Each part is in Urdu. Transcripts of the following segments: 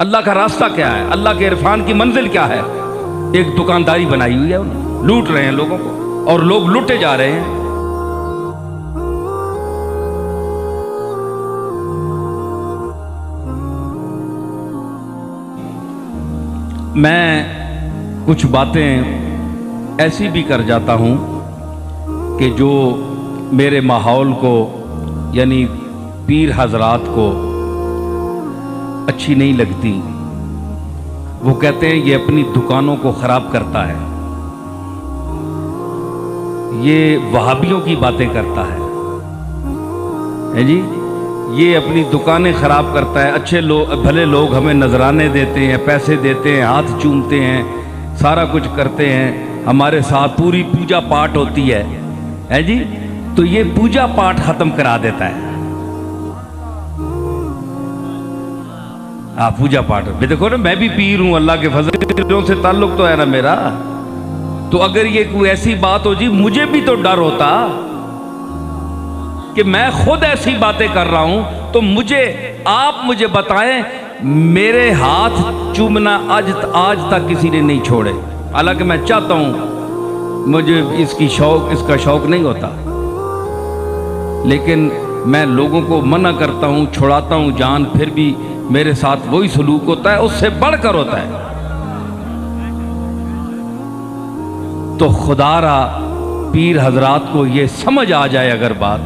اللہ کا راستہ کیا ہے، اللہ کے عرفان کی منزل کیا ہے؟ ایک دکانداری بنائی ہوئی ہے انہوں، لوٹ رہے ہیں لوگوں کو اور لوگ لوٹے جا رہے ہیں۔ میں کچھ باتیں ایسی بھی کر جاتا ہوں کہ جو میرے ماحول کو یعنی پیر حضرات کو اچھی نہیں لگتی۔ وہ کہتے ہیں یہ اپنی دکانوں کو خراب کرتا ہے، یہ وہابیوں کی باتیں کرتا ہے جی، یہ اپنی دکانیں خراب کرتا ہے، اچھے لوگ بھلے لوگ ہمیں نذرانے دیتے ہیں، پیسے دیتے ہیں، ہاتھ چومتے ہیں، سارا کچھ کرتے ہیں، ہمارے ساتھ پوری پوجا پاٹ ہوتی ہے جی، تو یہ پوجا پاٹ ختم کرا دیتا ہے۔ پوجا پاٹ دیکھو نا، میں بھی پیر ہوں، اللہ کے فضل سے تعلق تو ہے نا میرا، تو اگر یہ کوئی ایسی بات ہو جی، مجھے بھی تو ڈر ہوتا کہ میں خود ایسی باتیں کر رہا ہوں، تو آپ مجھے بتائیں، میرے ہاتھ چومنا آج تک کسی نے نہیں چھوڑے، حالانکہ میں چاہتا ہوں، مجھے اس کا شوق نہیں ہوتا، لیکن میں لوگوں کو منع کرتا ہوں، چھڑاتا ہوں جان، پھر بھی میرے ساتھ وہی سلوک ہوتا ہے، اس سے بڑھ کر ہوتا ہے۔ تو خدا را پیر حضرات کو یہ سمجھ آ جائے اگر بات،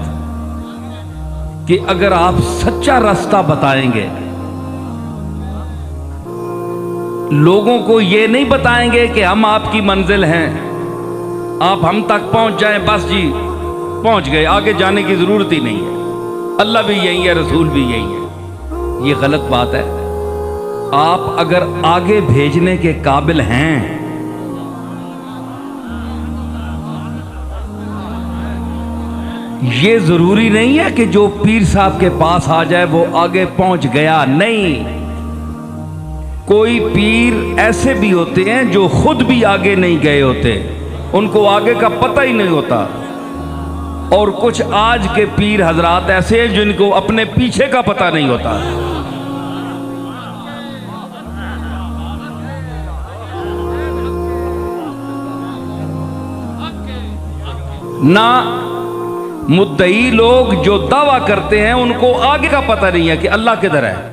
کہ اگر آپ سچا راستہ بتائیں گے، لوگوں کو یہ نہیں بتائیں گے کہ ہم آپ کی منزل ہیں، آپ ہم تک پہنچ جائیں، بس جی پہنچ گئے، آگے جانے کی ضرورت ہی نہیں ہے، اللہ بھی یہی ہے، رسول بھی یہی ہے، یہ غلط بات ہے۔ آپ اگر آگے بھیجنے کے قابل ہیں، یہ ضروری نہیں ہے کہ جو پیر صاحب کے پاس آ جائے وہ آگے پہنچ گیا، نہیں۔ کوئی پیر ایسے بھی ہوتے ہیں جو خود بھی آگے نہیں گئے ہوتے، ان کو آگے کا پتہ ہی نہیں ہوتا، اور کچھ آج کے پیر حضرات ایسے ہیں جن کو اپنے پیچھے کا پتہ نہیں ہوتا۔ نہ مدعی لوگ جو دعویٰ کرتے ہیں ان کو آگے کا پتہ نہیں ہے کہ اللہ کدھر ہے۔